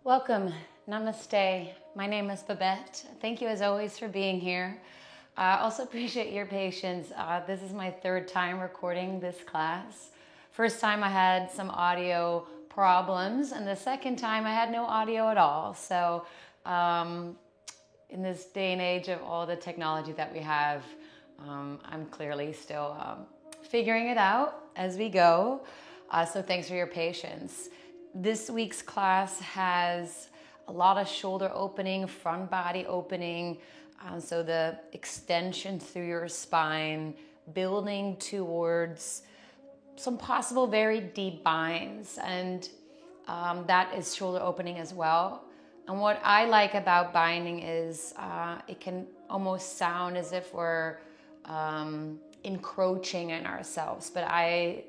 Welcome. Namaste. My name is Babette. Thank you as always for being here. I also appreciate your patience. This is my third time recording this class. First time I had some audio problems, and the second time I had no audio at all. So in this day and age of all the technology that we have, I'm clearly still figuring it out as we go. So thanks for your patience. This week's class has a lot of shoulder opening, front body opening, so the extension through your spine, building towards some possible very deep binds, and that is shoulder opening as well. And what I like about binding is it can almost sound as if we're encroaching in ourselves, but I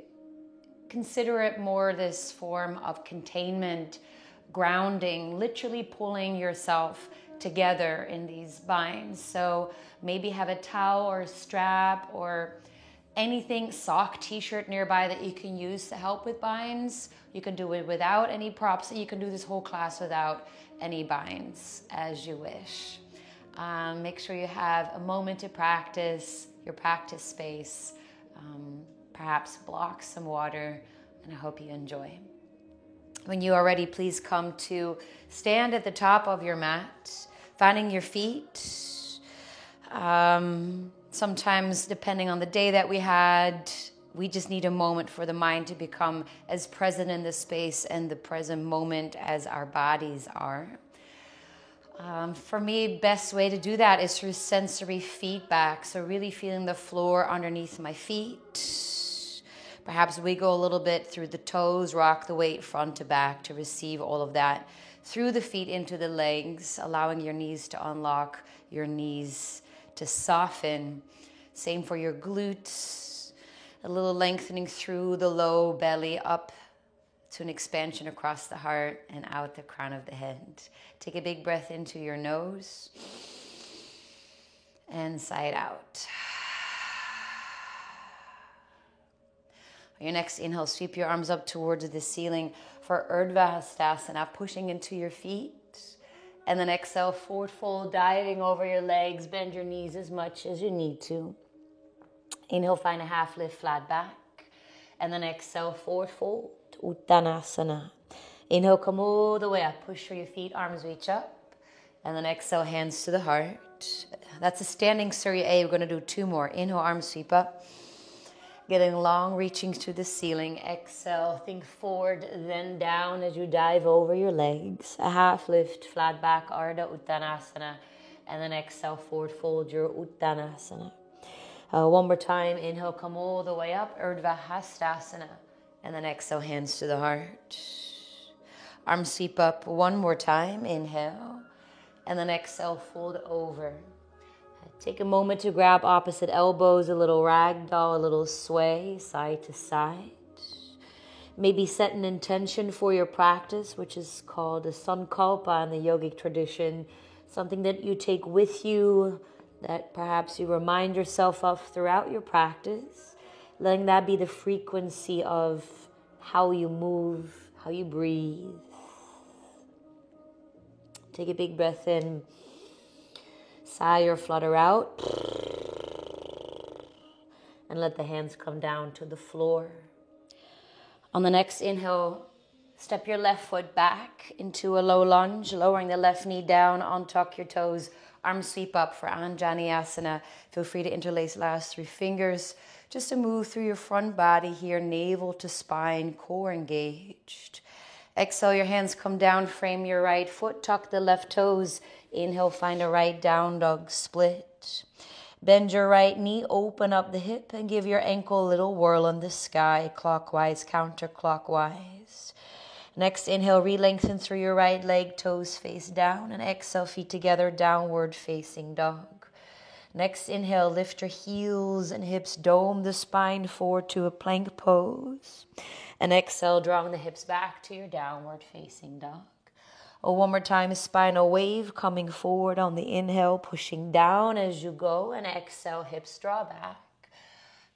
consider it more this form of containment, grounding, literally pulling yourself together in these binds. So maybe have a towel or a strap or anything, sock, t-shirt nearby that you can use to help with binds. You can do it without any props. You can do this whole class without any binds as you wish. Make sure you have a moment to practice, your practice space. Perhaps block some water, and I hope you enjoy. When you are ready, please come to stand at the top of your mat, finding your feet. Sometimes, depending on the day that we had, we just need a moment for the mind to become as present in the space and the present moment as our bodies are. For me, best way to do that is through sensory feedback. So really feeling the floor underneath my feet. Perhaps wiggle a little bit through the toes, rock the weight front to back to receive all of that through the feet into the legs, allowing your knees to unlock, your knees to soften. Same for your glutes, a little lengthening through the low belly up to an expansion across the heart and out the crown of the head. Take a big breath into your nose and sigh it out. On your next inhale, sweep your arms up towards the ceiling for Urdhva Hastasana, pushing into your feet. And then exhale, forward fold, diving over your legs. Bend your knees as much as you need to. Inhale, find a half lift, flat back. And then exhale, forward fold, Uttanasana. Inhale, come all the way up. Push through your feet, arms reach up. And then exhale, hands to the heart. That's a standing Surya A. We're going to do two more. Inhale, arms sweep up. Getting long, reaching to the ceiling. Exhale, think forward, then down as you dive over your legs. A half lift, flat back, Ardha Uttanasana. And then exhale, forward fold your Uttanasana. One more time. Inhale, come all the way up, Urdhva Hastasana. And then exhale, hands to the heart. Arms sweep up one more time. Inhale. And then exhale, fold over. Take a moment to grab opposite elbows, a little ragdoll, a little sway, side to side. Maybe set an intention for your practice, which is called a sankalpa in the yogic tradition. Something that you take with you, that perhaps you remind yourself of throughout your practice. Letting that be the frequency of how you move, how you breathe. Take a big breath in. Sigh or flutter out. And let the hands come down to the floor. On the next inhale, step your left foot back into a low lunge, lowering the left knee down, untuck your toes, arms sweep up for Anjaneyasana. Feel free to interlace last three fingers just to move through your front body here, navel to spine, core engaged. Exhale, your hands come down, frame your right foot, tuck the left toes. Inhale, find a right down dog split. Bend your right knee, open up the hip, and give your ankle a little whirl in the sky, clockwise, counterclockwise. Next, inhale, re-lengthen through your right leg, toes face down, and exhale, feet together, downward facing dog. Next, inhale, lift your heels and hips, dome the spine forward to a plank pose. And exhale, drawing the hips back to your downward facing dog. One more time, spinal wave coming forward on the inhale, pushing down as you go, and exhale, hips draw back.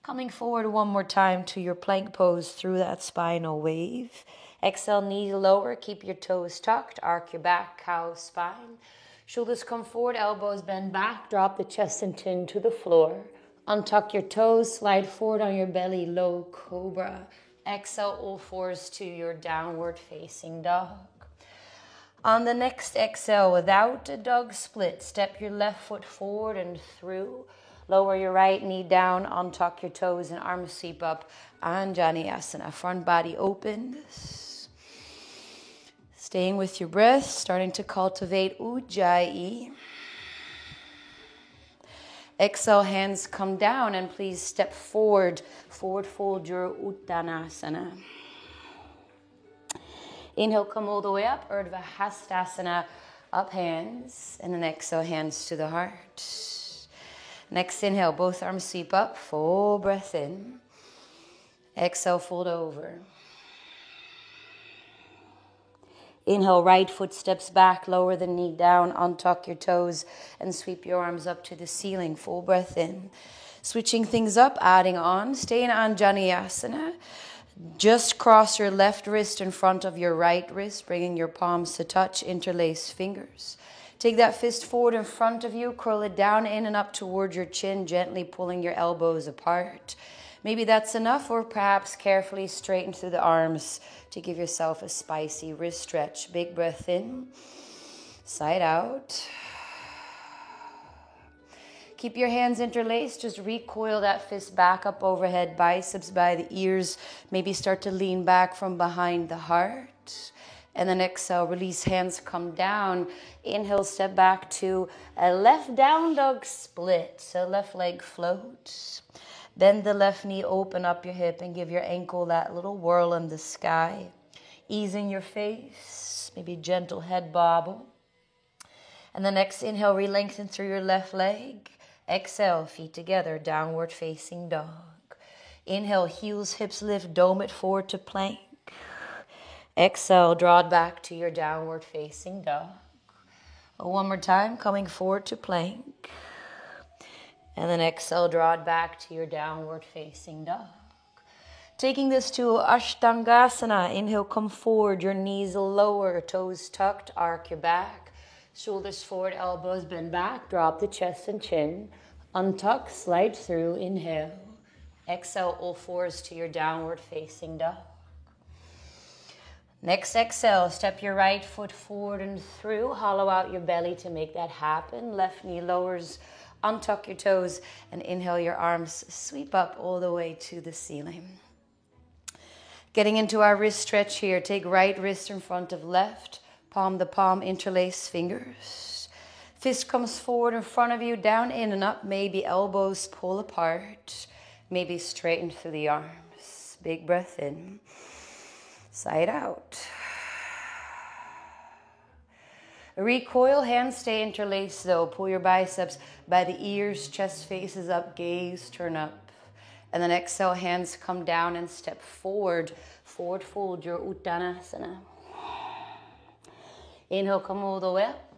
Coming forward one more time to your plank pose through that spinal wave. Exhale, knees lower, keep your toes tucked, arc your back, cow spine. Shoulders come forward, elbows bend back, drop the chest and chin to the floor. Untuck your toes, slide forward on your belly, low cobra. Exhale, all fours to your downward facing dog. On the next exhale, without a dog split, step your left foot forward and through. Lower your right knee down, untuck your toes and arms sweep up. Anjaneyasana, front body opens. Staying with your breath, starting to cultivate Ujjayi. Exhale, hands come down and please step forward. Forward fold your Uttanasana. Inhale, come all the way up, Urdhva Hastasana, up hands. And then exhale, hands to the heart. Next inhale, both arms sweep up, full breath in. Exhale, fold over. Inhale, right foot steps back, lower the knee down, untuck your toes, and sweep your arms up to the ceiling. Full breath in. Switching things up, adding on. Stay in Anjaneyasana. Just cross your left wrist in front of your right wrist, bringing your palms to touch, interlace fingers. Take that fist forward in front of you, curl it down, in and up towards your chin, gently pulling your elbows apart. Maybe that's enough, or perhaps carefully straighten through the arms to give yourself a spicy wrist stretch. Big breath in, side out. Keep your hands interlaced. Just recoil that fist back up overhead, biceps by the ears. Maybe start to lean back from behind the heart. And then exhale, release, hands come down. Inhale, step back to a left down dog split. So left leg floats. Bend the left knee, open up your hip, and give your ankle that little whirl in the sky. Easing your face, maybe gentle head bobble. And then next inhale, re-lengthen through your left leg. Exhale, feet together, downward facing dog. Inhale, heels, hips lift, dome it forward to plank. Exhale, draw it back to your downward facing dog. One more time, coming forward to plank. And then exhale, draw it back to your downward facing dog. Taking this to Ashtangasana. Inhale, come forward, your knees lower, toes tucked, arc your back. Shoulders forward, elbows bend back, drop the chest and chin. Untuck, slide through, inhale. Exhale, all fours to your downward facing dog. Next exhale, step your right foot forward and through. Hollow out your belly to make that happen. Left knee lowers, untuck your toes, and inhale, your arms sweep up all the way to the ceiling. Getting into our wrist stretch here. Take right wrist in front of left. Palm to palm, interlace fingers. Fist comes forward in front of you, down, in, and up. Maybe elbows pull apart. Maybe straighten through the arms. Big breath in. Side out. Recoil, hands stay interlaced though. Pull your biceps by the ears, chest faces up, gaze turn up. And then exhale, hands come down and step forward. Forward fold your Uttanasana. Inhale, come all the way up.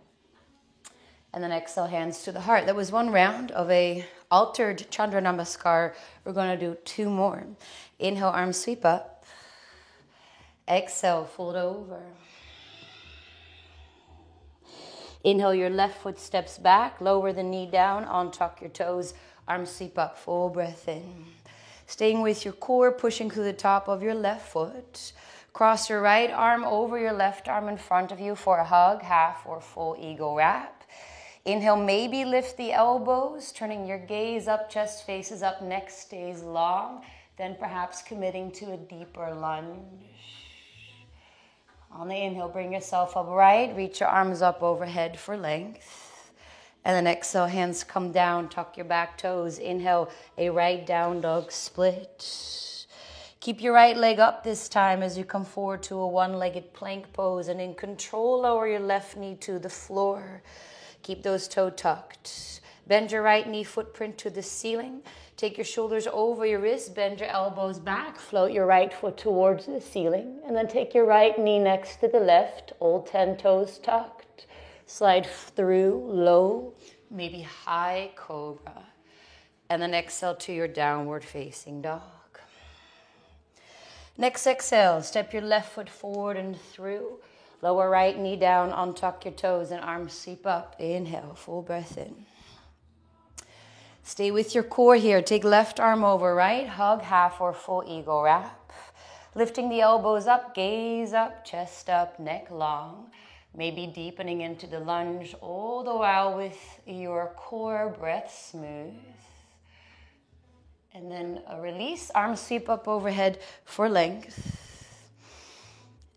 And then exhale, hands to the heart. That was one round of a altered Chandra Namaskar. We're going to do two more. Inhale, arms sweep up. Exhale, fold over. Inhale, your left foot steps back. Lower the knee down. Untuck your toes. Arms sweep up. Full breath in. Staying with your core, pushing through the top of your left foot. Cross your right arm over your left arm in front of you for a hug, half or full eagle wrap. Inhale, maybe lift the elbows, turning your gaze up, chest faces up, neck stays long. Then perhaps committing to a deeper lunge. On the inhale, bring yourself upright. Reach your arms up overhead for length. And then exhale, hands come down. Tuck your back toes. Inhale, a right down dog split. Keep your right leg up this time as you come forward to a one-legged plank pose. And in control, lower your left knee to the floor. Keep those toes tucked. Bend your right knee footprint to the ceiling. Take your shoulders over your wrists, bend your elbows back, float your right foot towards the ceiling, and then take your right knee next to the left, all 10 toes tucked. Slide through, low, maybe high cobra, and then exhale to your downward facing dog. Next exhale, step your left foot forward and through. Lower right knee down, untuck your toes and arms sweep up. Inhale, full breath in. Stay with your core here. Take left arm over right, hug, half or full eagle wrap. Lifting the elbows up, gaze up, chest up, neck long. Maybe deepening into the lunge all the while with your core breath smooth. And then a release, arms sweep up overhead for length.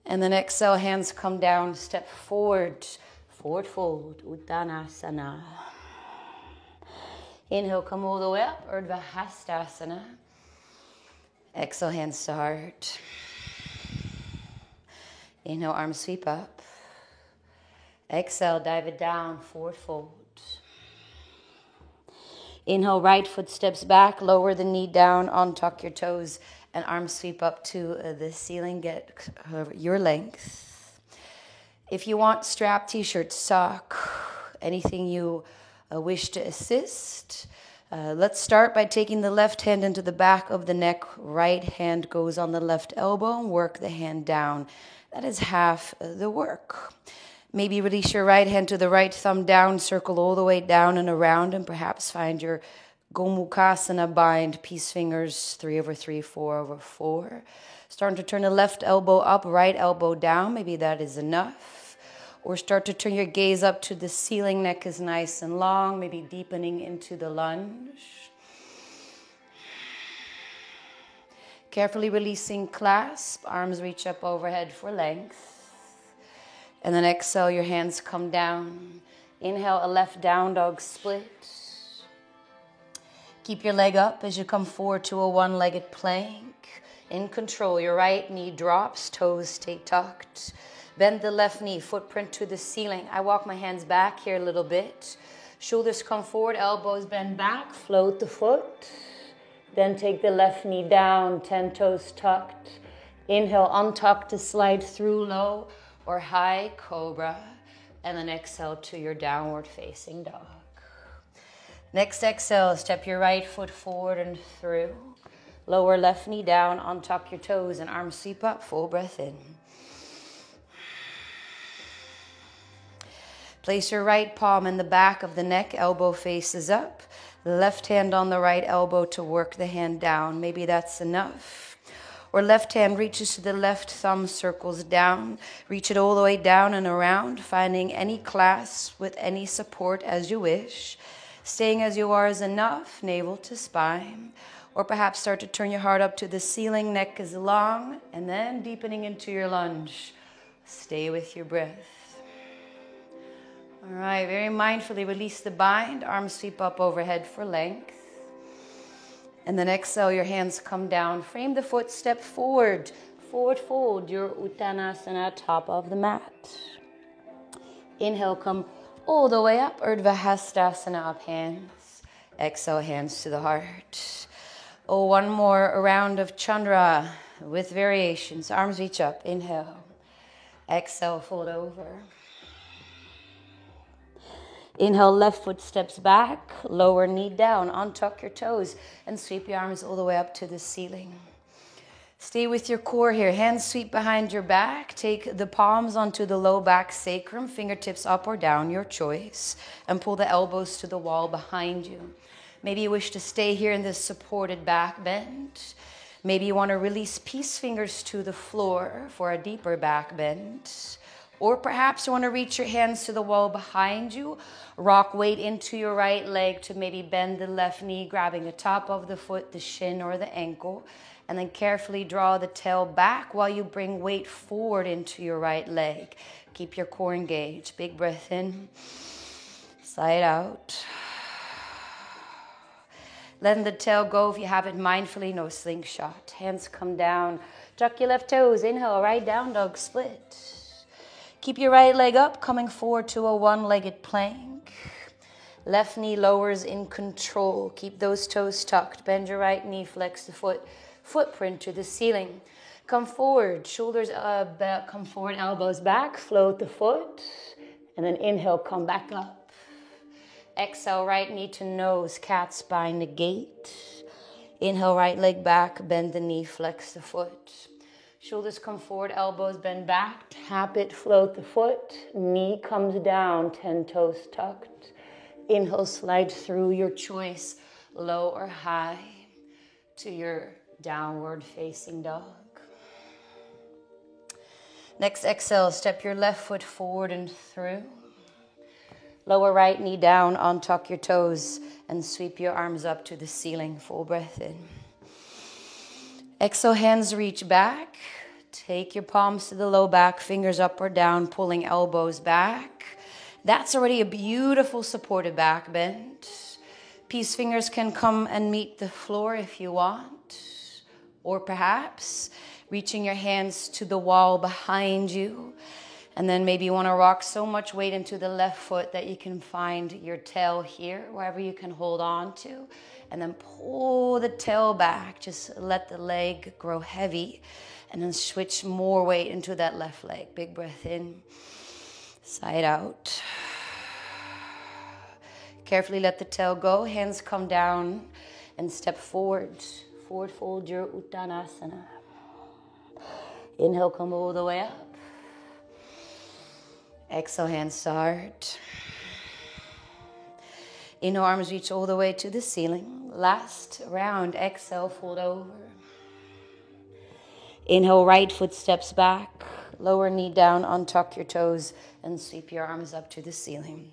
And then exhale, hands come down, step forward, forward fold, Uttanasana. Inhale, come all the way up, Urdhva Hastasana. Exhale, hands to heart. Inhale, arms sweep up. Exhale, dive it down, forward fold. Inhale, right foot steps back, lower the knee down, untuck your toes, and arms sweep up to the ceiling, get your length. If you want strap, t-shirt, sock, anything you wish to assist, let's start by taking the left hand into the back of the neck. Right hand goes on the left elbow and work the hand down. That is half the work. Maybe release your right hand to the right thumb down, circle all the way down and around, and perhaps find your Gomukhasana bind, peace fingers, 3/3, 4/4. Starting to turn the left elbow up, right elbow down. Maybe that is enough. Or start to turn your gaze up to the ceiling, neck is nice and long, maybe deepening into the lunge. Carefully releasing clasp, arms reach up overhead for length. And then exhale, your hands come down. Inhale, a left down dog split. Keep your leg up as you come forward to a one-legged plank. In control, your right knee drops, toes stay tucked. Bend the left knee, footprint to the ceiling. I walk my hands back here a little bit. Shoulders come forward, elbows bend back, float the foot. Then take the left knee down, 10 toes tucked. Inhale, untuck to slide through low or high cobra. And then exhale to your downward facing dog. Next exhale, step your right foot forward and through. Lower left knee down, untuck your toes and arms sweep up, full breath in. Place your right palm in the back of the neck, elbow faces up. Left hand on the right elbow to work the hand down. Maybe that's enough. Or left hand reaches to the left thumb, circles down. Reach it all the way down and around, finding any clasp with any support as you wish. Staying as you are is enough, navel to spine. Or perhaps start to turn your heart up to the ceiling, neck is long, and then deepening into your lunge. Stay with your breath. All right, very mindfully release the bind, arms sweep up overhead for length. And then exhale, your hands come down. Frame the foot, step forward. Forward fold, your Uttanasana, top of the mat. Inhale, come all the way up, Urdhva Hastasana, up hands. Exhale, hands to the heart. Oh, one more round of Chandra with variations. Arms reach up, inhale. Exhale, fold over. Inhale, left foot steps back, lower knee down, untuck your toes, and sweep your arms all the way up to the ceiling. Stay with your core here. Hands sweep behind your back. Take the palms onto the low back sacrum, fingertips up or down, your choice, and pull the elbows to the wall behind you. Maybe you wish to stay here in this supported back bend. Maybe you want to release peace fingers to the floor for a deeper back bend. Or perhaps you want to reach your hands to the wall behind you. Rock weight into your right leg to maybe bend the left knee, grabbing the top of the foot, the shin or the ankle. And then carefully draw the tail back while you bring weight forward into your right leg. Keep your core engaged. Big breath in. Sigh it out. Letting the tail go if you have it mindfully, no slingshot. Hands come down. Tuck your left toes. Inhale, right down dog split. Keep your right leg up, coming forward to a one-legged plank. Left knee lowers in control. Keep those toes tucked. Bend your right knee, flex the footprint to the ceiling. Come forward, shoulders back, come forward, elbows back, float the foot. And then inhale, come back up. Exhale, right knee to nose, cat spine negate. Inhale, right leg back, bend the knee, flex the foot. Shoulders come forward, elbows bend back. Tap it, float the foot. Knee comes down, 10 toes tucked. Inhale, slide through your choice, low or high, to your downward facing dog. Next exhale, step your left foot forward and through. Lower right knee down, untuck your toes, and sweep your arms up to the ceiling. Full breath in. Exhale, hands reach back. Take your palms to the low back, fingers up or down, pulling elbows back. That's already a beautiful supported back bend. Peace fingers can come and meet the floor if you want. Or perhaps reaching your hands to the wall behind you. And then maybe you want to rock so much weight into the left foot that you can find your tail here, wherever you can hold on to. And then pull the tail back. Just let the leg grow heavy. And then switch more weight into that left leg. Big breath in, side out. Carefully let the tail go. Hands come down and step forward. Forward fold your Uttanasana. Inhale, come all the way up. Exhale, hands to heart. Inhale, arms reach all the way to the ceiling. Last round, exhale, fold over. Inhale, right foot steps back. Lower knee down, untuck your toes, and sweep your arms up to the ceiling.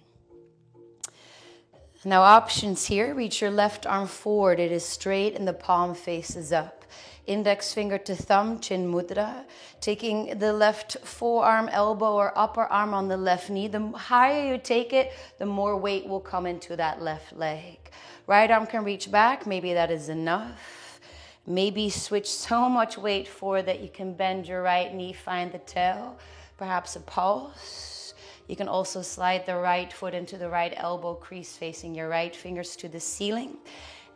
Now options here, reach your left arm forward. It is straight and the palm faces up. Index finger to thumb, chin mudra. Taking the left forearm, elbow, or upper arm on the left knee. The higher you take it, the more weight will come into that left leg. Right arm can reach back. Maybe that is enough. Maybe switch so much weight forward that you can bend your right knee, find the tail. Perhaps a pulse. You can also slide the right foot into the right elbow crease, facing your right fingers to the ceiling.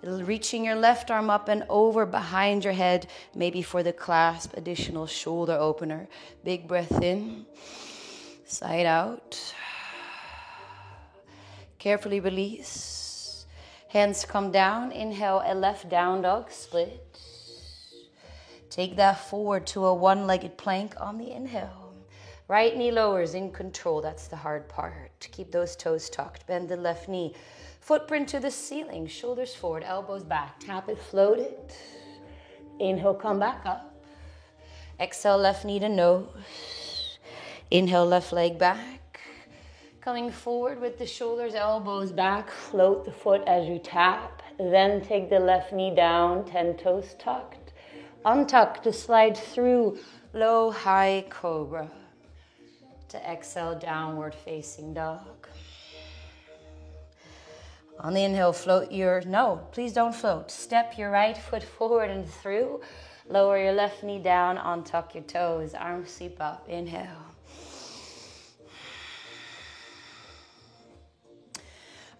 Reaching your left arm up and over behind your head, maybe for the clasp, additional shoulder opener. Big breath in, side out. Carefully release. Hands come down. Inhale, a left down dog split. Take that forward to a one-legged plank on the inhale. Right knee lowers in control. That's the hard part. Keep those toes tucked. Bend the left knee. Footprint to the ceiling. Shoulders forward, elbows back. Tap it, float it. Inhale, come back up. Exhale, left knee to nose. Inhale, left leg back. Coming forward with the shoulders, elbows back. Float the foot as you tap. Then take the left knee down, 10 toes tucked. Untuck to slide through low, high cobra. To exhale, downward facing dog. On the inhale, please don't float. Step your right foot forward and through. Lower your left knee down, untuck your toes. Arms sweep up, inhale.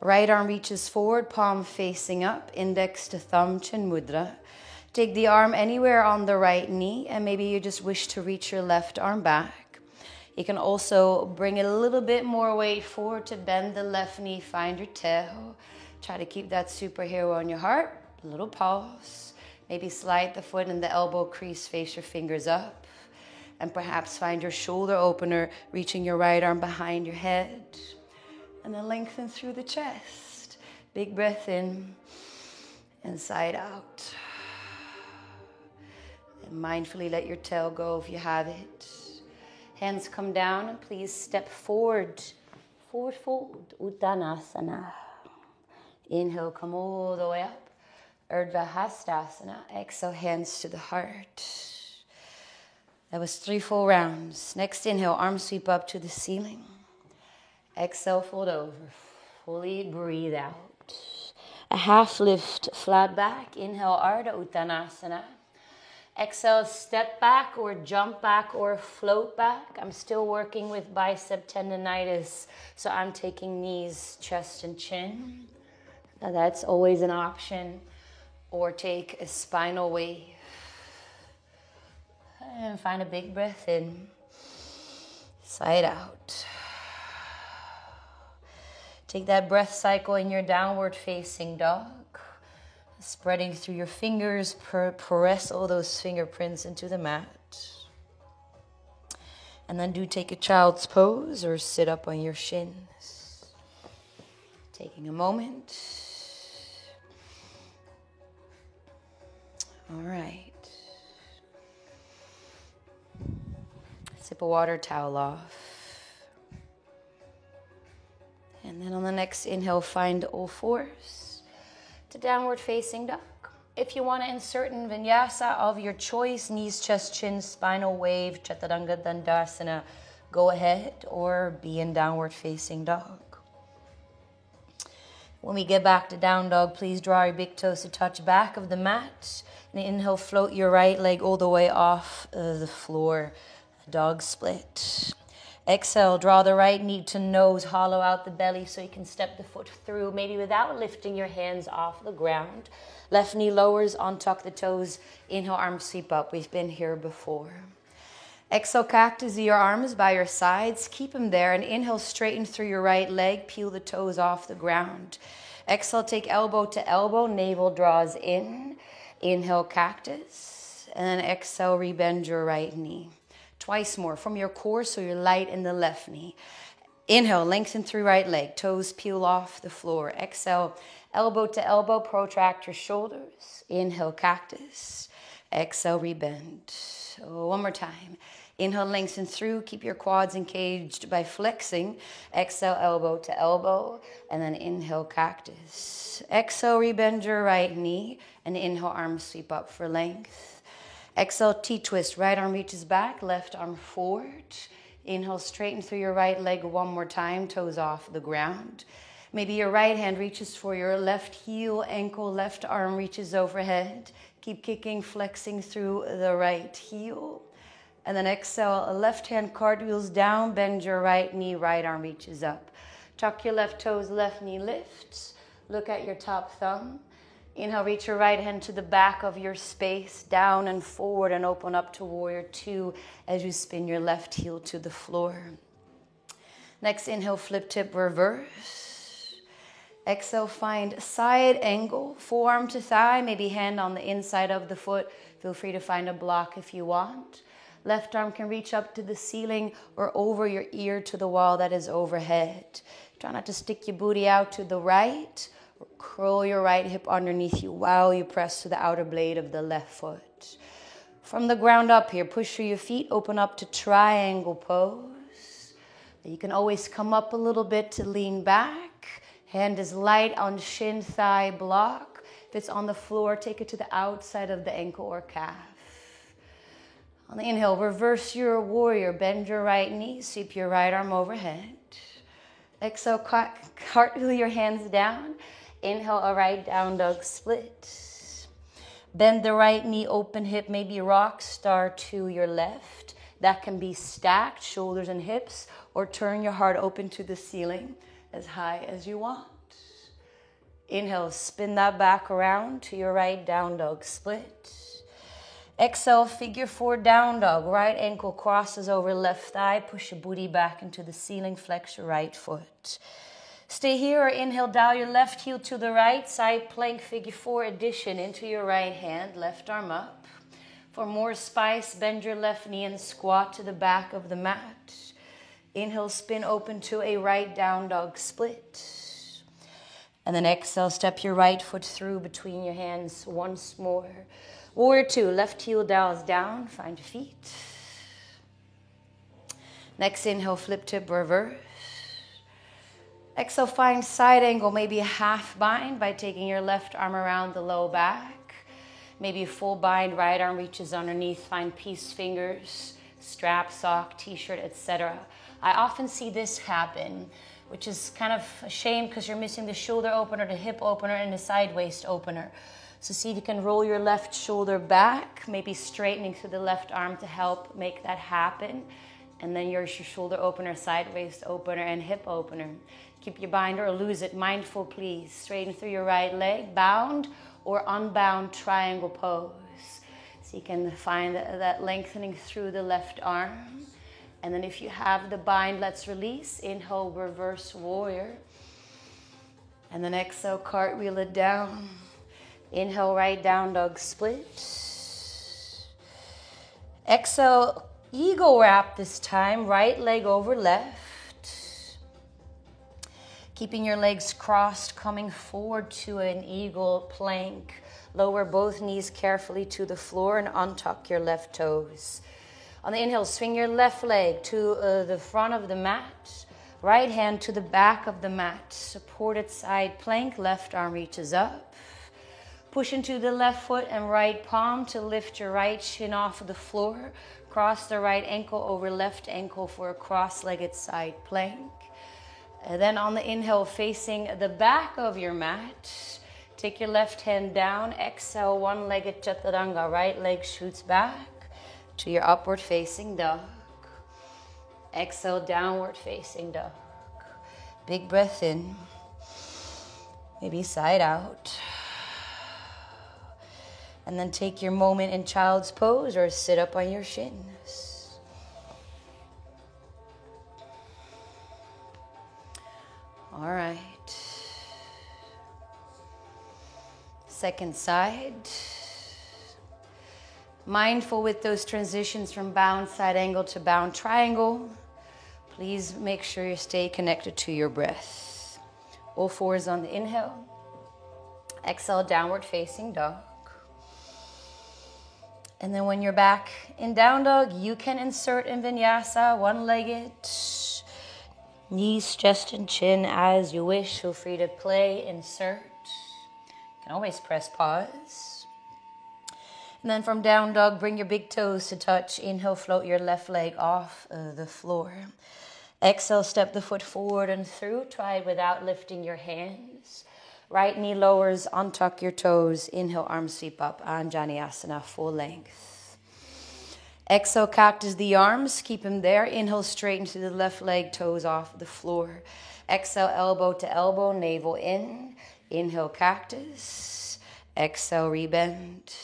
Right arm reaches forward, palm facing up, index to thumb, chin mudra. Take the arm anywhere on the right knee, and maybe you just wish to reach your left arm back. You can also bring a little bit more weight forward to bend the left knee, find your tail. Try to keep that superhero on your heart. A little pause. Maybe slide the foot in the elbow crease, face your fingers up. And perhaps find your shoulder opener, reaching your right arm behind your head. And then lengthen through the chest. Big breath in and side out. And mindfully let your tail go if you have it. Hands come down and please step forward. Forward fold, Uttanasana. Inhale, come all the way up. Urdhva Hastasana. Exhale, hands to the heart. That was 3 full rounds. Next inhale, arms sweep up to the ceiling. Exhale, fold over. Fully breathe out. A half lift, flat back. Inhale, Ardha Uttanasana. Exhale, step back or jump back or float back. I'm still working with bicep tendonitis, so I'm taking knees, chest, and chin. Now that's always an option. Or take a spinal wave. And find a big breath in. Side out. Take that breath cycle in your downward facing dog. Spreading through your fingers, press all those fingerprints into the mat. And then do take a child's pose or sit up on your shins. Taking a moment. All right. Sip of water, towel off. And then on the next inhale, find all fours to downward facing dog. If you want to insert in vinyasa of your choice, knees, chest, chin, spinal wave, chaturanga dandasana, go ahead, or be in downward facing dog. When we get back to down dog, please draw your big toes to touch back of the mat. And inhale, float your right leg all the way off the floor. Dog split. Exhale, draw the right knee to nose, hollow out the belly so you can step the foot through, maybe without lifting your hands off the ground. Left knee lowers, untuck the toes. Inhale, arms sweep up. We've been here before. Exhale, cactus your arms by your sides. Keep them there. And inhale, straighten through your right leg. Peel the toes off the ground. Exhale, take elbow to elbow. Navel draws in. Inhale, cactus. And then exhale, rebend your right knee. Twice more from your core so you're light in the left knee. Inhale, lengthen through right leg. Toes peel off the floor. Exhale, elbow to elbow, protract your shoulders. Inhale, cactus. Exhale, rebend. So one more time. Inhale, lengthen through. Keep your quads engaged by flexing. Exhale, elbow to elbow. And then inhale, cactus. Exhale, rebend your right knee. And inhale, arms sweep up for length. Exhale, T-twist. Right arm reaches back. Left arm forward. Inhale, straighten through your right leg one more time. Toes off the ground. Maybe your right hand reaches for your left heel, ankle, left arm reaches overhead. Keep kicking, flexing through the right heel. And then exhale, left hand cartwheels down, bend your right knee, right arm reaches up. Tuck your left toes, left knee lifts. Look at your top thumb. Inhale, reach your right hand to the back of your space, down and forward, and open up to warrior two as you spin your left heel to the floor. Next, inhale, flip tip, reverse. Exhale, find side angle, forearm to thigh, maybe hand on the inside of the foot. Feel free to find a block if you want. Left arm can reach up to the ceiling or over your ear to the wall that is overhead. Try not to stick your booty out to the right. Curl your right hip underneath you while you press to the outer blade of the left foot. From the ground up here, push through your feet, open up to triangle pose. You can always come up a little bit to lean back. Hand is light on shin, thigh, block. If it's on the floor, take it to the outside of the ankle or calf. On the inhale, reverse your warrior. Bend your right knee, sweep your right arm overhead. Exhale, cartwheel your hands down. Inhale, a right down dog split. Bend the right knee, open hip, maybe rock star to your left. That can be stacked, shoulders and hips, or turn your heart open to the ceiling as high as you want. Inhale, spin that back around to your right down dog split. Exhale, figure four down dog. Right ankle crosses over left thigh. Push your booty back into the ceiling. Flex your right foot. Stay here or inhale, dial your left heel to the right. Side plank, figure four addition into your right hand. Left arm up. For more spice, bend your left knee and squat to the back of the mat. Inhale, spin open to a right down dog split. And then exhale, step your right foot through between your hands once more. Warrior two, left heel dials down, find your feet. Next inhale, flip tip, reverse. Exhale, find side angle, maybe a half bind by taking your left arm around the low back. Maybe a full bind, right arm reaches underneath, find peace fingers, strap, sock, t-shirt, etc. I often see this happen, which is kind of a shame because you're missing the shoulder opener, the hip opener, and the side waist opener. So see if you can roll your left shoulder back, maybe straightening through the left arm to help make that happen. And then your shoulder opener, side waist opener, and hip opener. Keep your binder or lose it. Mindful, please. Straighten through your right leg, bound or unbound triangle pose. So you can find that lengthening through the left arm. And then if you have the bind, let's release. Inhale, reverse warrior. And then exhale, cartwheel it down. Inhale, right down dog split. Exhale, Eagle wrap this time, right leg over left. Keeping your legs crossed, coming forward to an eagle plank. Lower both knees carefully to the floor and untuck your left toes. On the inhale, swing your left leg to the front of the mat. Right hand to the back of the mat. Supported side plank, left arm reaches up. Push into the left foot and right palm to lift your right shin off of the floor. Cross the right ankle over left ankle for a cross-legged side plank. And then on the inhale, facing the back of your mat, take your left hand down. Exhale, one-legged chaturanga. Right leg shoots back to your upward facing dog. Exhale, downward facing dog. Big breath in. Maybe side out. And then take your moment in child's pose or sit up on your shins. All right. Second side. Mindful with those transitions from bound side angle to bound triangle. Please make sure you stay connected to your breath. All fours on the inhale. Exhale, downward facing dog. And then when you're back in down dog, you can insert in vinyasa, one-legged. Knees, chest, and chin as you wish. Feel free to play, insert. You can always press pause. And then from down dog, bring your big toes to touch. Inhale, float your left leg off the floor. Exhale, step the foot forward and through. Try it without lifting your hands. Right knee lowers, untuck your toes. Inhale, arms sweep up, Anjaneyasana, full length. Exhale, cactus the arms, keep them there. Inhale, straighten to the left leg, toes off the floor. Exhale, elbow to elbow, navel in. Inhale, cactus. Exhale, rebend.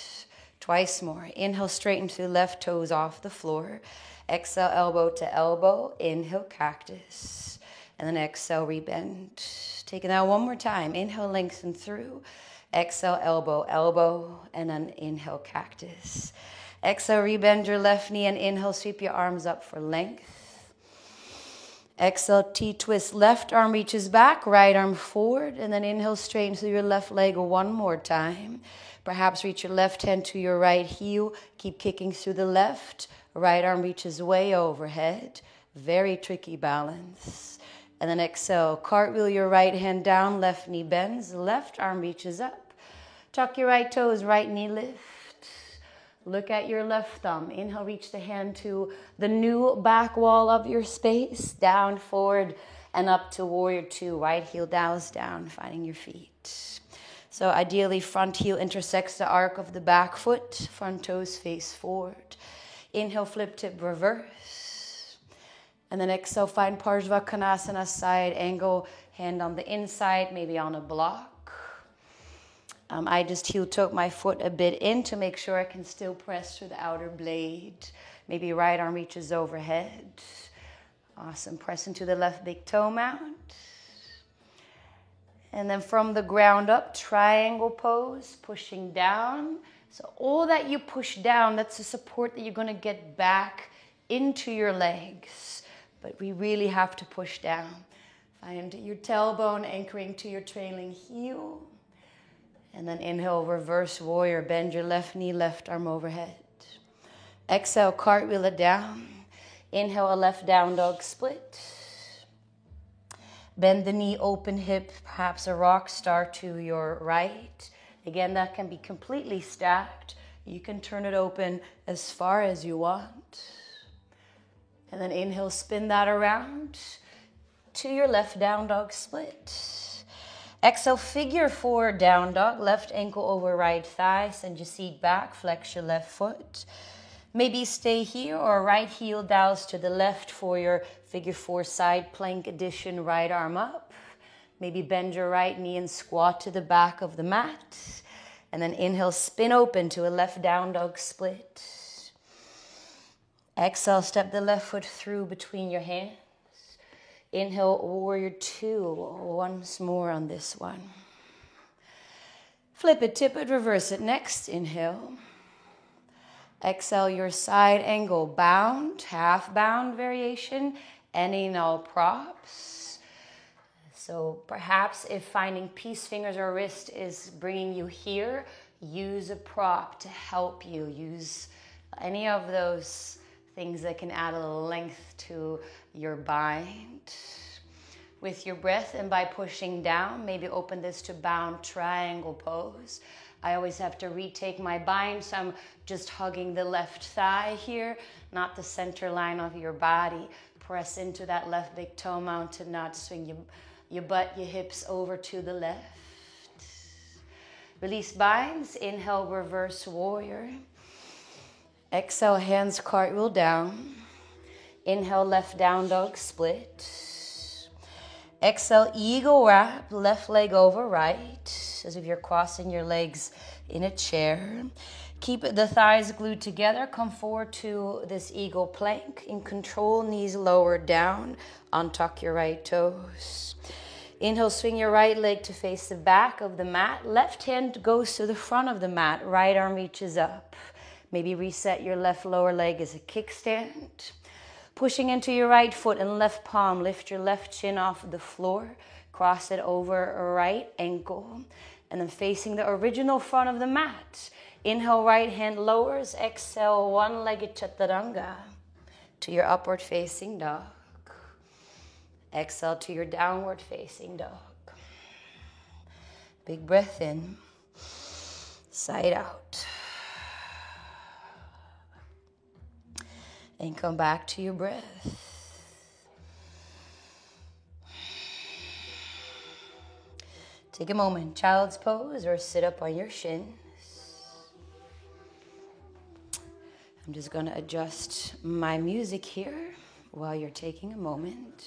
Twice more. Inhale, straighten to the left, toes off the floor. Exhale, elbow to elbow. Inhale, cactus. And then exhale, rebend. Taking that one more time. Inhale, lengthen through. Exhale, elbow, elbow. And then inhale, cactus. Exhale, rebend your left knee and inhale, sweep your arms up for length. Exhale, T-twist. Left arm reaches back, right arm forward. And then inhale, straighten through your left leg one more time. Perhaps reach your left hand to your right heel. Keep kicking through the left. Right arm reaches way overhead. Very tricky balance. And then exhale, cartwheel your right hand down, left knee bends, left arm reaches up. Tuck your right toes, right knee lift. Look at your left thumb. Inhale, reach the hand to the new back wall of your space. Down, forward, and up to warrior two. Right heel dows down, finding your feet. So ideally, front heel intersects the arc of the back foot. Front toes face forward. Inhale, flip tip, reverse. And then exhale, find Parsva Konasana, side angle, hand on the inside, maybe on a block. I just heel took my foot a bit in to make sure I can still press through the outer blade. Maybe right arm reaches overhead. Awesome. Press into the left big toe mount. And then from the ground up, triangle pose, pushing down. So all that you push down, that's the support that you're going to get back into your legs. But we really have to push down. Find your tailbone anchoring to your trailing heel. And then inhale, reverse warrior. Bend your left knee, left arm overhead. Exhale, cartwheel it down. Inhale, a left down dog split. Bend the knee, open hip, perhaps a rock star to your right. Again, that can be completely stacked. You can turn it open as far as you want. And then inhale, spin that around to your left down dog split. Exhale, figure four down dog, left ankle over right thigh. Send your seat back, flex your left foot. Maybe stay here or right heel dows to the left for your figure four side plank addition, right arm up. Maybe bend your right knee and squat to the back of the mat. And then inhale, spin open to a left down dog split. Exhale, step the left foot through between your hands. Inhale, warrior two. Once more on this one. Flip it, tip it, reverse it. Next, inhale. Exhale your side angle bound, half bound variation, any null props. So perhaps if finding peace fingers or wrist is bringing you here, use a prop to help you. Use any of those things that can add a little length to your bind. With your breath and by pushing down, maybe open this to bound triangle pose. I always have to retake my bind, so I'm just hugging the left thigh here, not the center line of your body. Press into that left big toe mountain knot. Swing your butt, your hips over to the left. Release binds. Inhale, reverse warrior. Exhale, hands cartwheel down. Inhale, left down dog split. Exhale, eagle wrap, left leg over right, as if you're crossing your legs in a chair. Keep the thighs glued together. Come forward to this eagle plank. In control, knees lowered down. Untuck your right toes. Inhale, swing your right leg to face the back of the mat. Left hand goes to the front of the mat. Right arm reaches up. Maybe reset your left lower leg as a kickstand. Pushing into your right foot and left palm, lift your left shin off the floor, cross it over a right ankle, and then facing the original front of the mat. Inhale, right hand lowers. Exhale, one-legged chaturanga to your upward facing dog. Exhale to your downward facing dog. Big breath in, side out. And come back to your breath. Take a moment, child's pose, or sit up on your shins. I'm just going to adjust my music here while you're taking a moment.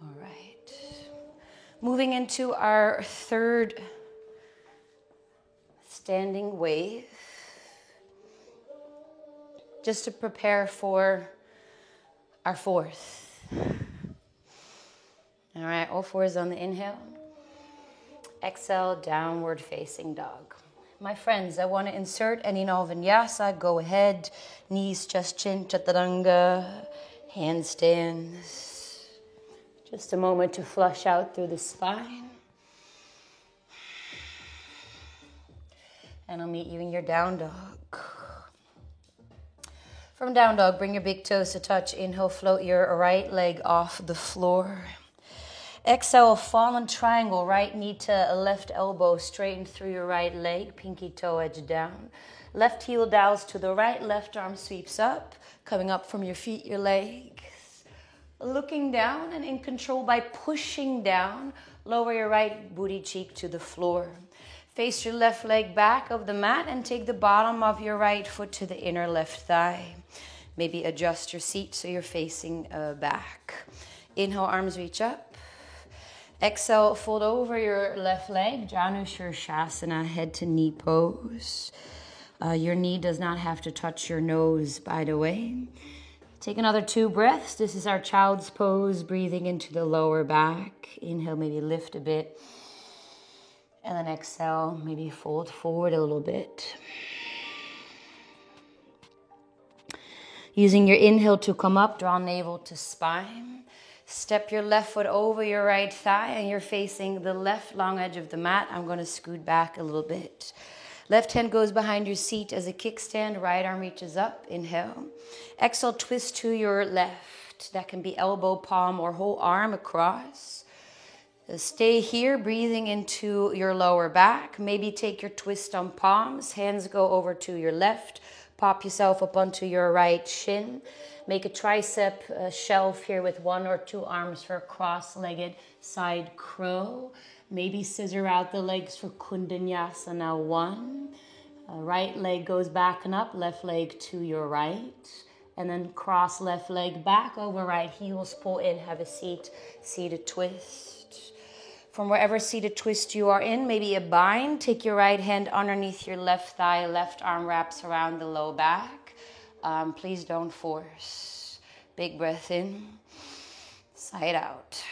All right. Moving into our third standing wave, just to prepare for our fourth. All right, all fours on the inhale. Exhale, downward facing dog. My friends, I want to insert any vinyasa. Go ahead. Knees, chest, chin, chaturanga, handstands. Just a moment to flush out through the spine. And I'll meet you in your down dog. From down dog, bring your big toes to touch. Inhale, float your right leg off the floor. Exhale, fallen triangle, right knee to left elbow, straighten through your right leg, pinky toe edge down. Left heel dowels to the right, left arm sweeps up, coming up from your feet, your legs. Looking down and in control by pushing down, lower your right booty cheek to the floor. Face your left leg back of the mat and take the bottom of your right foot to the inner left thigh. Maybe adjust your seat so you're facing back. Inhale, arms reach up. Exhale, fold over your left leg, Janu Shirshasana, head to knee pose. Your knee does not have to touch your nose, by the way. Take another 2 breaths. This is our child's pose, breathing into the lower back. Inhale, maybe lift a bit. And then exhale, maybe fold forward a little bit. Using your inhale to come up, draw navel to spine. Step your left foot over your right thigh and you're facing the left long edge of the mat. I'm going to scoot back a little bit. Left hand goes behind your seat as a kickstand. Right arm reaches up. Inhale. Exhale, twist to your left. That can be elbow, palm, or whole arm across. Stay here, breathing into your lower back. Maybe take your twist on palms. Hands go over to your left. Pop yourself up onto your right shin. Make a tricep shelf here with 1 or 2 arms for cross-legged side crow. Maybe scissor out the legs for Kundanyasana 1. Right leg goes back and up, left leg to your right. And then cross left leg back over right, heels pull in, have a seat, seated twist. From wherever seated twist you are in, maybe a bind. Take your right hand underneath your left thigh, left arm wraps around the low back. Please don't force. Big breath in, side out.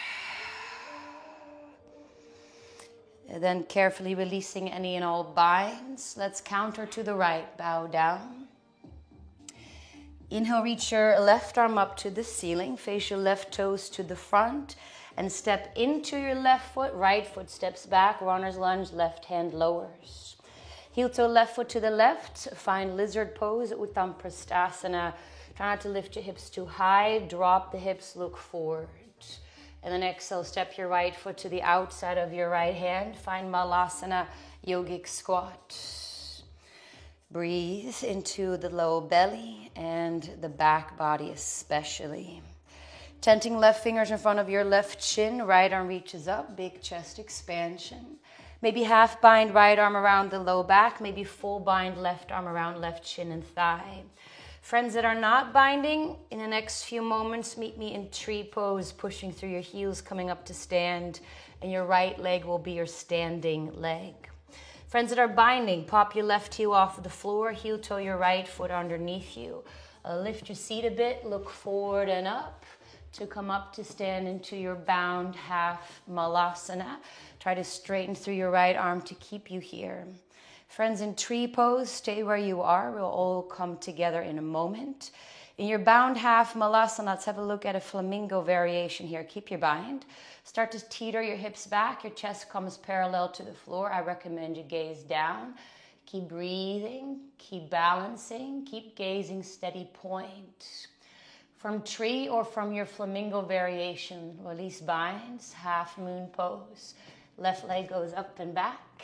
Then carefully releasing any and all binds. Let's counter to the right, bow down. Inhale, reach your left arm up to the ceiling, face your left toes to the front, and step into your left foot, right foot steps back, runner's lunge, left hand lowers. Heel toe left foot to the left, find lizard pose, Uttam Prasthasana. Try not to lift your hips too high, drop the hips, look forward. And then exhale, step your right foot to the outside of your right hand, find Malasana, yogic squat. Breathe into the low belly and the back body especially. Tenting left fingers in front of your left chin, right arm reaches up, big chest expansion. Maybe half bind right arm around the low back, maybe full bind left arm around left chin and thigh. Friends that are not binding, in the next few moments, meet me in tree pose, pushing through your heels, coming up to stand, and your right leg will be your standing leg. Friends that are binding, pop your left heel off of the floor, heel toe your right foot underneath you. Lift your seat a bit, look forward and up to come up to stand into your bound half Malasana. Try to straighten through your right arm to keep you here. Friends, in tree pose, stay where you are. We'll all come together in a moment. In your bound half Malasana, let's have a look at a flamingo variation here. Keep your bind. Start to teeter your hips back. Your chest comes parallel to the floor. I recommend you gaze down. Keep breathing. Keep balancing. Keep gazing, steady point. From tree or from your flamingo variation, release binds, half moon pose. Left leg goes up and back.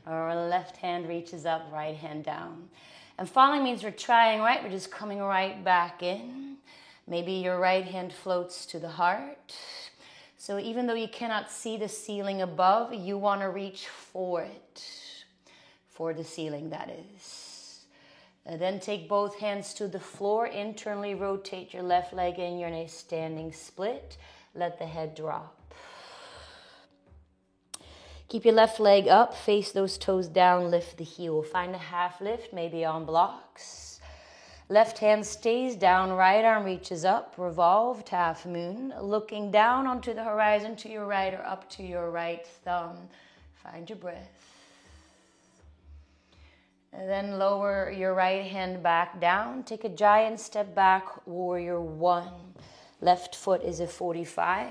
Or left hand reaches up, right hand down. And falling means we're trying, right? We're just coming right back in. Maybe your right hand floats to the heart. So even though you cannot see the ceiling above, you want to reach for it. For the ceiling, that is. And then take both hands to the floor. Internally rotate your left leg in. You're in a standing split. Let the head drop. Keep your left leg up, face those toes down, lift the heel. Find a half lift, maybe on blocks. Left hand stays down, right arm reaches up, revolved half moon. Looking down onto the horizon to your right or up to your right thumb. Find your breath. And then lower your right hand back down. Take a giant step back, warrior one. Left foot is a 45.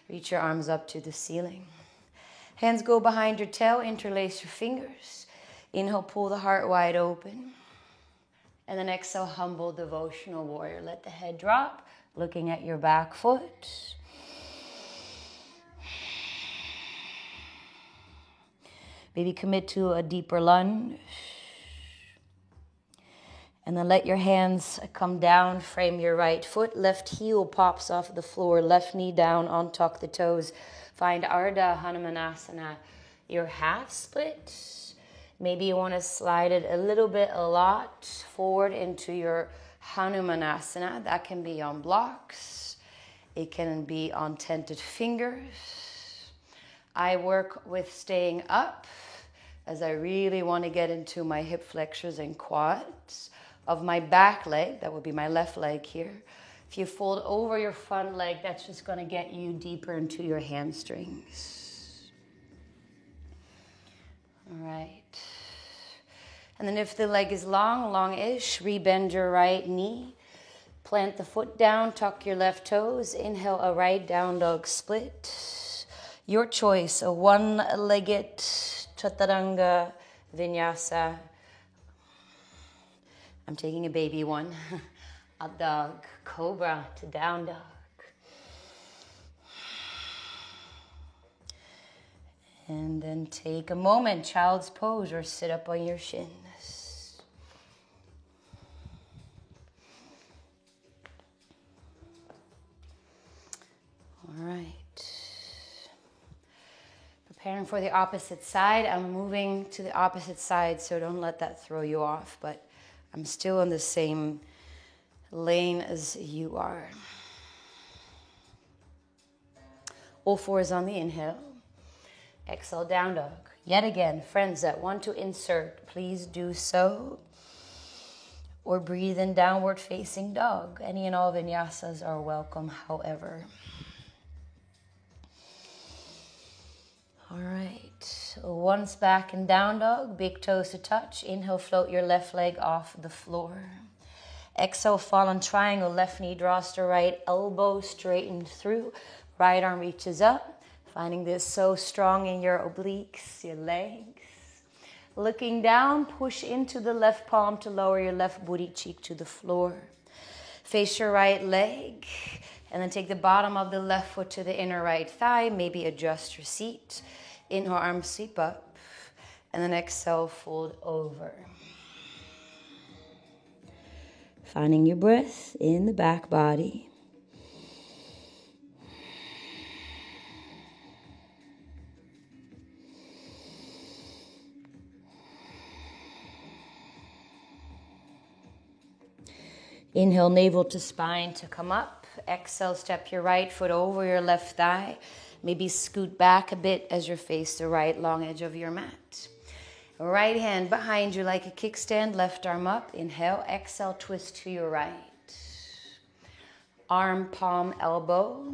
Reach your arms up to the ceiling. Hands go behind your tail, interlace your fingers. Inhale, pull the heart wide open. And then exhale, humble devotional warrior. Let the head drop, looking at your back foot. Maybe commit to a deeper lunge. And then let your hands come down, frame your right foot. Left heel pops off the floor, left knee down, untuck the toes. Find Ardha Hanumanasana, your half split. Maybe you want to slide it a little bit, a lot, forward into your Hanumanasana. That can be on blocks. It can be on tented fingers. I work with staying up as I really want to get into my hip flexors and quads of my back leg. That would be my left leg here. If you fold over your front leg, that's just going to get you deeper into your hamstrings. All right. And then if the leg is long, long-ish, rebend your right knee. Plant the foot down, tuck your left toes. Inhale, a right down dog split. Your choice, a one-legged chaturanga vinyasa. I'm taking a baby one. Up dog, cobra to down dog. And then take a moment, child's pose, or sit up on your shins. All right. Preparing for the opposite side. I'm moving to the opposite side, so don't let that throw you off, but I'm still in the same lane as you are. All fours on the inhale. Exhale, down dog. Yet again, friends that want to insert, please do so. Or breathe in downward facing dog. Any and all vinyasas are welcome, however. All right, once back in down dog, big toes to touch. Inhale, float your left leg off the floor. Exhale, fallen triangle, left knee draws to right, elbow straightened through, right arm reaches up, finding this so strong in your obliques, your legs. Looking down, push into the left palm to lower your left booty cheek to the floor. Face your right leg, and then take the bottom of the left foot to the inner right thigh, maybe adjust your seat. Inhale, arms sweep up, and then exhale, fold over. Finding your breath in the back body. Inhale, navel to spine to come up. Exhale, step your right foot over your left thigh. Maybe scoot back a bit as you face the right long edge of your mat. Right hand behind you like a kickstand, left arm up. Inhale, exhale, twist to your right. Arm, palm, elbow.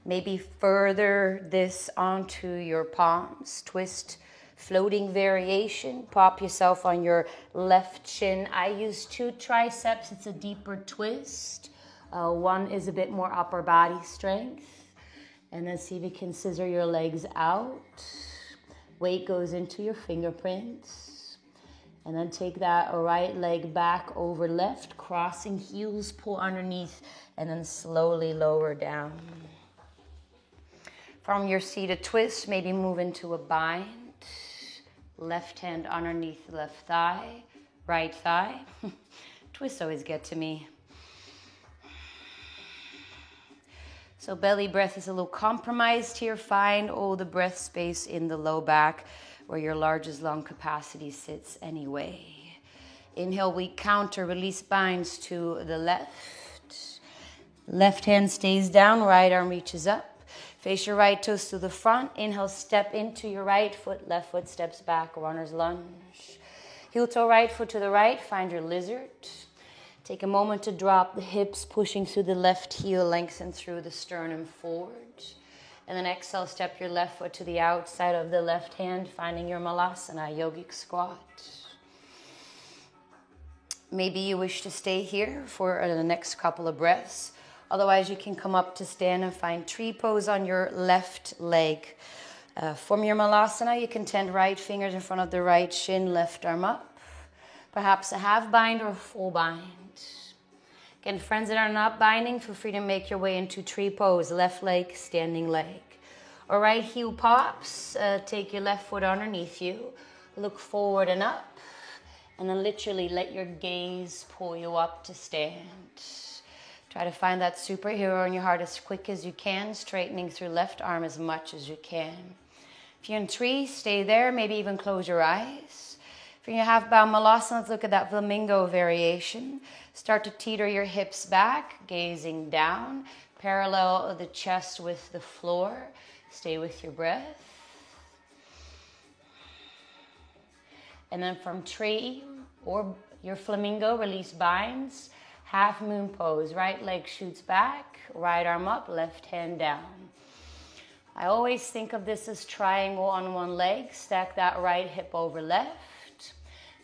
Maybe further this onto your palms. Twist, floating variation. Pop yourself on your left shin. I use 2 triceps. It's a deeper twist. One is a bit more upper body strength. And then see if you can scissor your legs out. Weight goes into your fingerprints. And then take that right leg back over left, crossing heels, pull underneath, and then slowly lower down. From your seated twist, maybe move into a bind. Left hand underneath left thigh, right thigh. Twists always get to me. So belly breath is a little compromised here. Find all the breath space in the low back where your largest lung capacity sits anyway. Inhale, we counter, release binds to the left. Left hand stays down, right arm reaches up. Face your right toes to the front. Inhale, step into your right foot, left foot steps back, runner's lunge. Heel toe right foot to the right, find your lizard. Take a moment to drop the hips, pushing through the left heel, lengthen through the sternum forward. And then exhale, step your left foot to the outside of the left hand, finding your Malasana, yogic squat. Maybe you wish to stay here for the next couple of breaths. Otherwise, you can come up to stand and find tree pose on your left leg. From your Malasana, you can tend right fingers in front of the right shin, left arm up. Perhaps a half bind or a full bind. Again, friends that are not binding, feel free to make your way into tree pose, left leg, standing leg. Or right heel pops, take your left foot underneath you, look forward and up, and then literally let your gaze pull you up to stand. Try to find that superhero in your heart as quick as you can, straightening through left arm as much as you can. If you're in tree, stay there, maybe even close your eyes. If you're in half bow Malasana, let's look at that flamingo variation. Start to teeter your hips back, gazing down. Parallel the chest with the floor. Stay with your breath. And then from tree or your flamingo, release binds. Half moon pose. Right leg shoots back, right arm up, left hand down. I always think of this as triangle on one leg. Stack that right hip over left.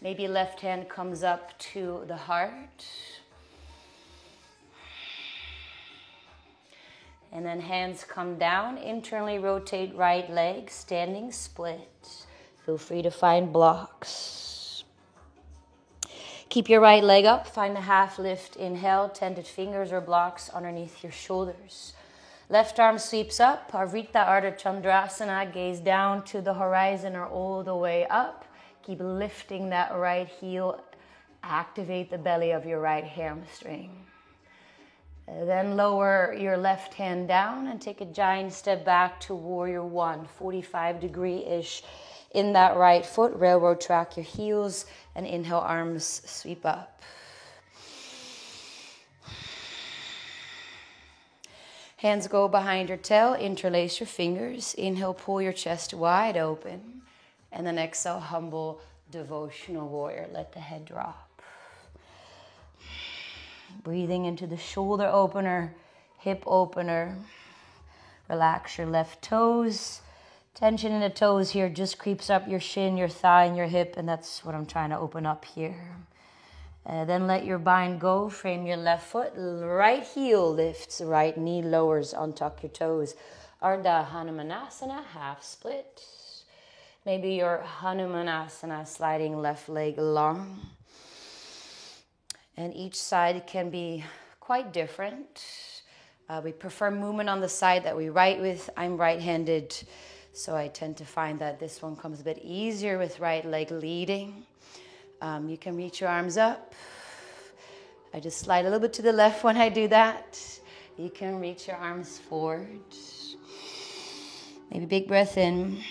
Maybe left hand comes up to the heart. And then hands come down. Internally rotate right leg, standing split. Feel free to find blocks. Keep your right leg up. Find a half lift. Inhale, tented fingers or blocks underneath your shoulders. Left arm sweeps up. Parvrita Ardha Chandrasana. Gaze down to the horizon or all the way up. Keep lifting that right heel. Activate the belly of your right hamstring. Then lower your left hand down and take a giant step back to warrior one, 45 degree-ish in that right foot. Railroad track your heels and inhale, arms sweep up. Hands go behind your tail, interlace your fingers. Inhale, pull your chest wide open. And then exhale, humble devotional warrior. Let the head drop. Breathing into the shoulder opener, hip opener. Relax your left toes. Tension in the toes here just creeps up your shin, your thigh, and your hip, and that's what I'm trying to open up here. Then let your bind go, frame your left foot, right heel lifts, right knee lowers, untuck your toes. Ardha Hanumanasana, half split. Maybe your Hanumanasana, sliding left leg long. And each side can be quite different. We prefer movement on the side that we write with. I'm right-handed, so I tend to find that this one comes a bit easier with right leg leading. You can reach your arms up. I just slide a little bit to the left when I do that. You can reach your arms forward. Maybe big breath in.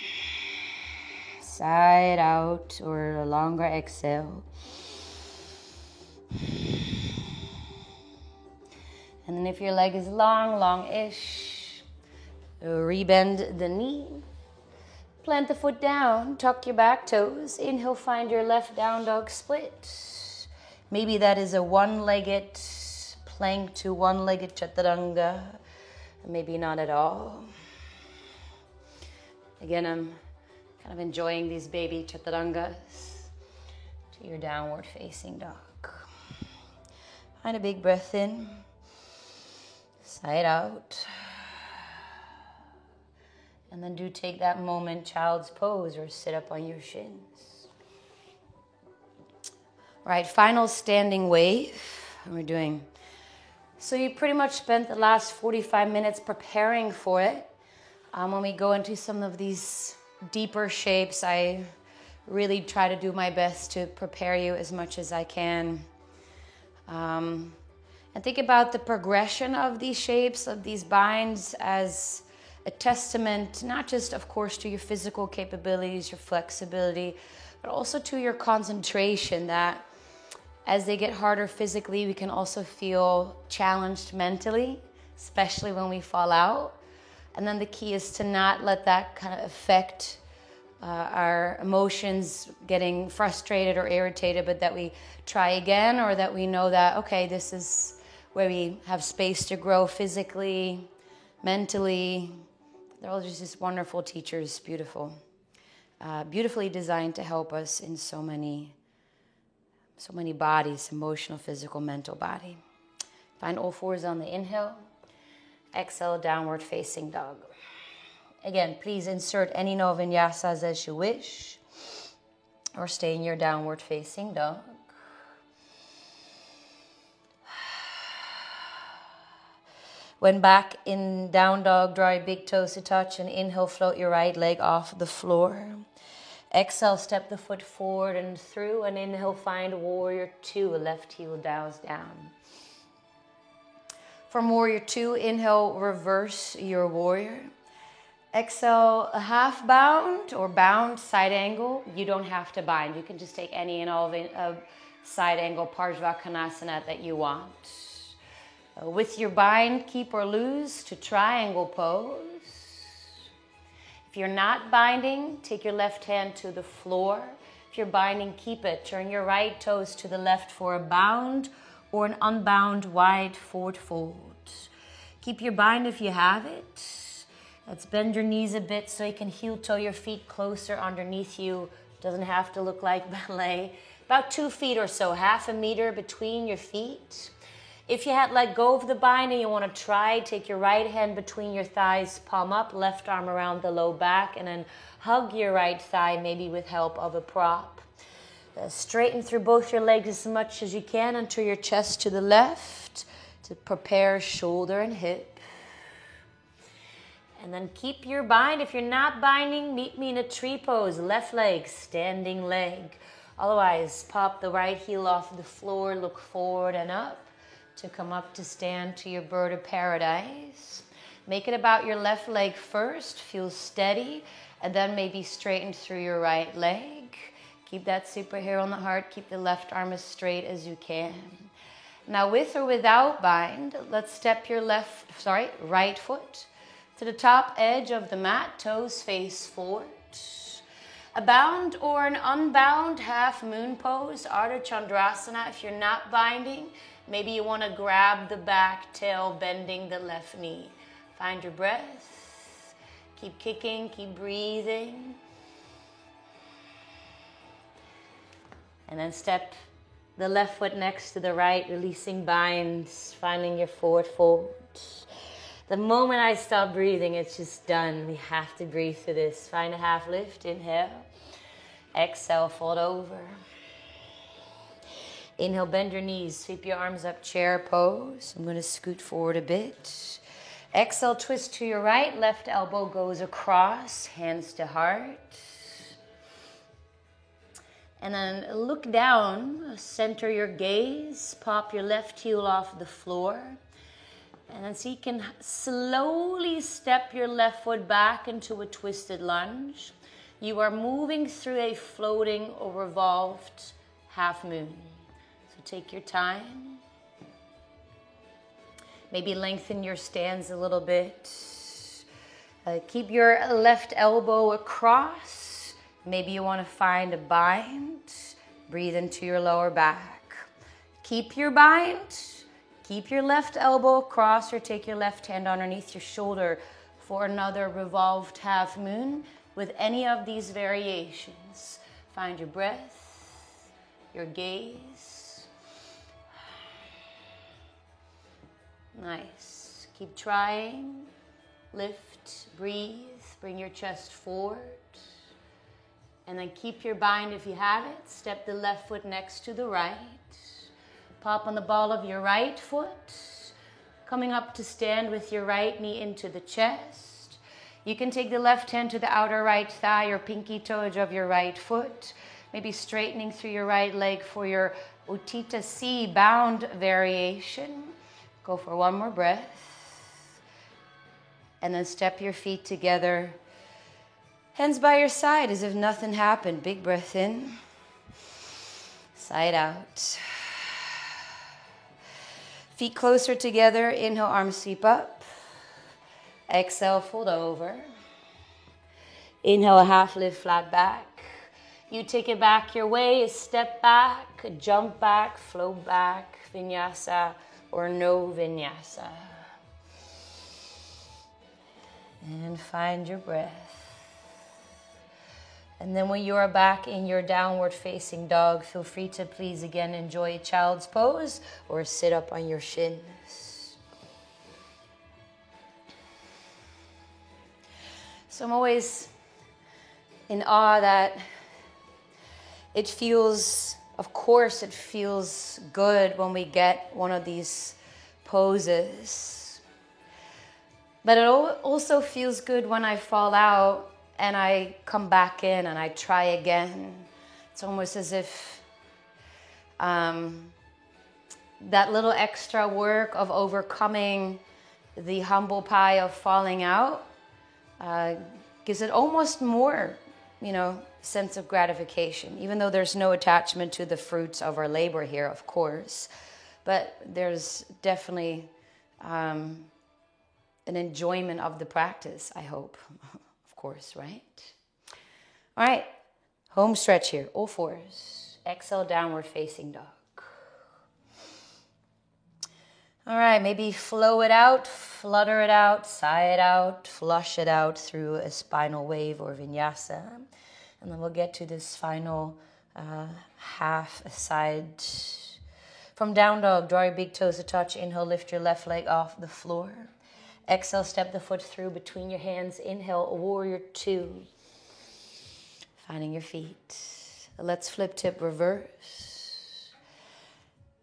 Side out, or a longer exhale. And then if your leg is long-ish, rebend the knee. Plant the foot down, tuck your back toes. Inhale, find your left down dog split. Maybe that is a one-legged plank to one-legged chaturanga. Maybe not at all. Again, I'm kind of enjoying these baby chaturangas to your downward facing dog. Find a big breath in, side out. And then do take that moment, child's pose, or sit up on your shins. All right, final standing wave. We're doing. So you pretty much spent the last 45 minutes preparing for it. When we go into some of these deeper shapes, I really try to do my best to prepare you as much as I can. And think about the progression of these shapes, of these binds, as a testament, not just, of course, to your physical capabilities, your flexibility, but also to your concentration, that as they get harder physically, we can also feel challenged mentally, especially when we fall out. And then the key is to not let that kind of affect our emotions, getting frustrated or irritated, but that we try again, or that we know that, okay, this is where we have space to grow physically, mentally. They're all just wonderful teachers, beautiful. Beautifully designed to help us in so many bodies, emotional, physical, mental body. Find all fours on the inhale. Exhale, downward facing dog. Again, please insert any no vinyasas as you wish, or stay in your downward facing dog. When back in down dog, draw your big toes to touch, and inhale, float your right leg off the floor. Exhale, step the foot forward and through, and inhale, find warrior two, left heel bows down. From warrior two, inhale, reverse your warrior. Exhale, a half bound or bound side angle. You don't have to bind. You can just take any and all of side angle Parsvakonasana that you want. With your bind, keep or lose to triangle pose. If you're not binding, take your left hand to the floor. If you're binding, keep it. Turn your right toes to the left for a bound or an unbound wide forward fold. Keep your bind if you have it. Let's bend your knees a bit so you can heel toe your feet closer underneath you. Doesn't have to look like ballet. About 2 feet or so, half a meter between your feet. If you had let go of the bind and you want to try, take your right hand between your thighs, palm up, left arm around the low back, and then hug your right thigh, maybe with help of a prop. Straighten through both your legs as much as you can until your chest to the left to prepare shoulder and hip. And then keep your bind. If you're not binding, meet me in a tree pose. Left leg, standing leg. Otherwise, pop the right heel off the floor, look forward and up to come up to stand to your bird of paradise. Make it about your left leg first. Feel steady, and then maybe straighten through your right leg. Keep that superhero on the heart. Keep the left arm as straight as you can. Now, with or without bind, let's step your right foot to the top edge of the mat, toes face forward. A bound or an unbound half moon pose, Ardha Chandrasana. If you're not binding, maybe you want to grab the back tail, bending the left knee. Find your breath. Keep kicking, keep breathing. And then step the left foot next to the right, releasing binds, finding your forward fold. The moment I stop breathing, it's just done. We have to breathe through this. Find a half lift, inhale. Exhale, fold over. Inhale, bend your knees, sweep your arms up, chair pose. I'm going to scoot forward a bit. Exhale, twist to your right, left elbow goes across, hands to heart. And then look down, center your gaze, pop your left heel off the floor. And then so you can slowly step your left foot back into a twisted lunge. You are moving through a floating or revolved half moon. So take your time. Maybe lengthen your stance a little bit. Keep your left elbow across. Maybe you want to find a bind. Breathe into your lower back. Keep your bind. Keep your left elbow across or take your left hand underneath your shoulder for another revolved half moon with any of these variations. Find your breath, your gaze. Nice. Keep trying. Lift, breathe, bring your chest forward. And then keep your bind if you have it. Step the left foot next to the right. Pop on the ball of your right foot. Coming up to stand with your right knee into the chest. You can take the left hand to the outer right thigh or pinky toe edge of your right foot. Maybe straightening through your right leg for your Utthita C bound variation. Go for one more breath. And then step your feet together. Hands by your side as if nothing happened. Big breath in. Side out. Feet closer together. Inhale, arms sweep up. Exhale, fold over. Inhale, a half lift, flat back. You take it back your way. Step back, jump back, float back. Vinyasa or no vinyasa. And find your breath. And then when you are back in your downward facing dog, feel free to please again enjoy child's pose or sit up on your shins. So I'm always in awe that it feels, of course it feels good when we get one of these poses. But it also feels good when I fall out and I come back in and I try again. It's almost as if that little extra work of overcoming the humble pie of falling out gives it almost more, sense of gratification, even though there's no attachment to the fruits of our labor here, of course. But there's definitely an enjoyment of the practice, I hope. Course, right? All right, home stretch here, all fours. Exhale, downward facing dog. All right, maybe flow it out, flutter it out, sigh it out, flush it out through a spinal wave or vinyasa. And then we'll get to this final half side. From down dog, draw your big toes to touch. Inhale, lift your left leg off the floor. Exhale, step the foot through between your hands. Inhale, warrior two. Finding your feet. Let's flip tip reverse.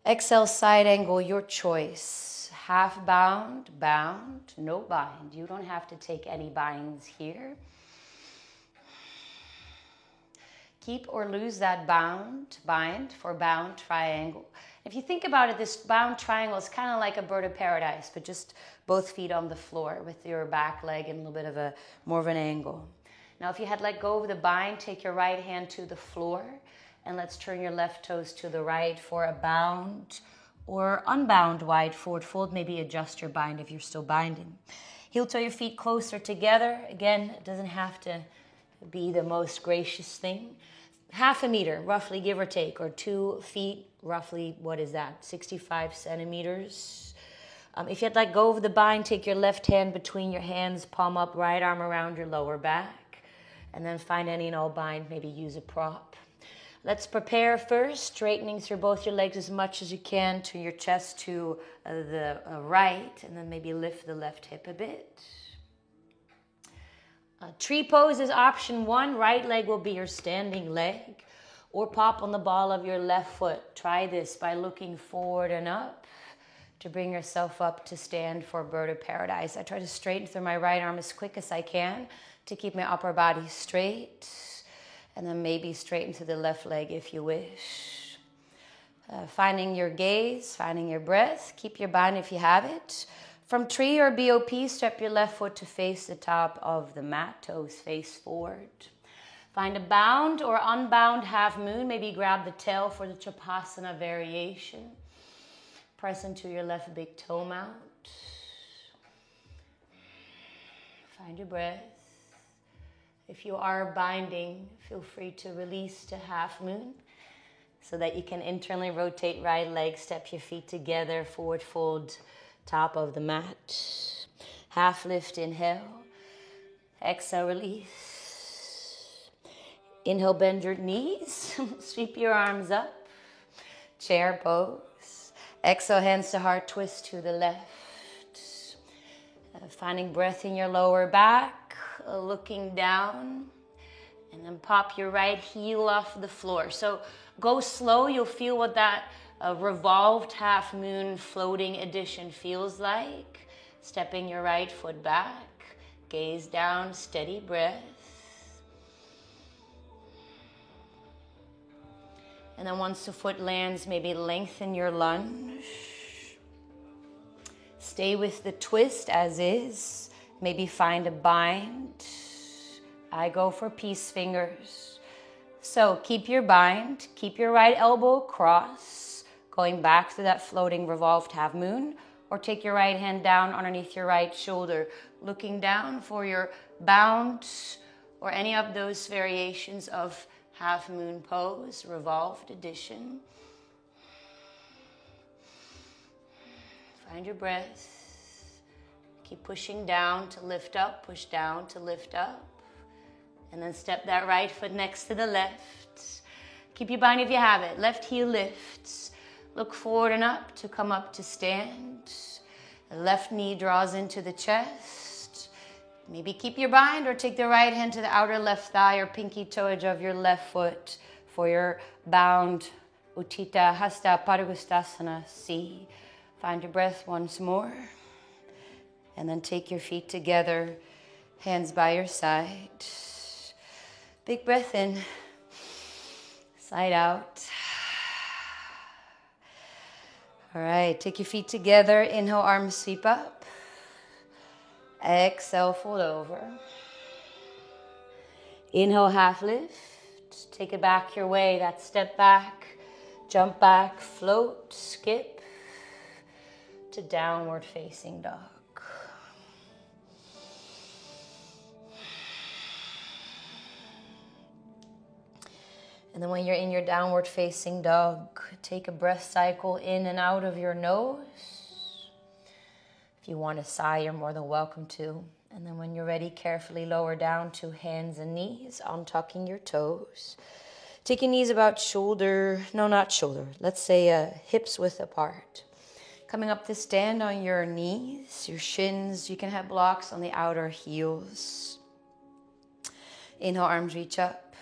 Exhale, side angle, your choice. Half bound, bound, no bind. You don't have to take any binds here. Keep or lose that bind for bound triangle. If you think about it, this bound triangle is kind of like a bird of paradise, but just both feet on the floor with your back leg and a little bit of more of an angle. Now, if you had let go of the bind, take your right hand to the floor and let's turn your left toes to the right for a bound or unbound wide forward fold. Maybe adjust your bind if you're still binding. Heel toe your feet closer together. Again, it doesn't have to be the most gracious thing. Half a meter, roughly, give or take, or 2 feet, roughly, what is that, 65 centimeters If you'd let go of the bind, take your left hand between your hands, palm up, right arm around your lower back. And then find any and all bind, maybe use a prop. Let's prepare first, straightening through both your legs as much as you can to your chest to the right, and then maybe lift the left hip a bit. Tree pose is option 1. Right leg will be your standing leg, or pop on the ball of your left foot. Try this by looking forward and up to bring yourself up to stand for bird of paradise. I try to straighten through my right arm as quick as I can to keep my upper body straight, and then maybe straighten through the left leg if you wish. Finding your gaze, finding your breath. Keep your bind if you have it. From tree or BOP, step your left foot to face the top of the mat, toes face forward. Find a bound or unbound half moon. Maybe grab the tail for the Chapasana variation. Press into your left big toe mount. Find your breath. If you are binding, feel free to release to half moon so that you can internally rotate right leg, step your feet together, forward fold, top of the mat. Half lift, inhale. Exhale, release. Inhale, bend your knees. Sweep your arms up. Chair pose. Exhale, hands to heart, twist to the left. Finding breath in your lower back, looking down, and then pop your right heel off the floor. So go slow, you'll feel what that revolved half moon floating addition feels like. Stepping your right foot back, gaze down, steady breath. And then once the foot lands, maybe lengthen your lunge. Stay with the twist as is. Maybe find a bind. I go for peace fingers. So keep your bind. Keep your right elbow across, going back to that floating revolved half moon. Or take your right hand down underneath your right shoulder, looking down for your bound or any of those variations of half moon pose, revolved addition. Find your breath. Keep pushing down to lift up, push down to lift up. And then step that right foot next to the left. Keep your bind if you have it. Left heel lifts. Look forward and up to come up to stand. The left knee draws into the chest. Maybe keep your bind or take the right hand to the outer left thigh or pinky toe edge of your left foot for your bound Utthita Hasta Padangusthasana C. Find your breath once more. And then take your feet together, hands by your side. Big breath in, side out. All right, take your feet together. Inhale, arms sweep up. Exhale, fold over. Inhale, half lift. Take it back your way. That step back, jump back, float, skip to downward facing dog. And then when you're in your downward facing dog, take a breath cycle in and out of your nose. If you want to sigh, you're more than welcome to. And then when you're ready, carefully lower down to hands and knees, untucking your toes. Take your knees about let's say hips width apart. Coming up to stand on your knees, your shins. You can have blocks on the outer heels. Inhale, arms reach up.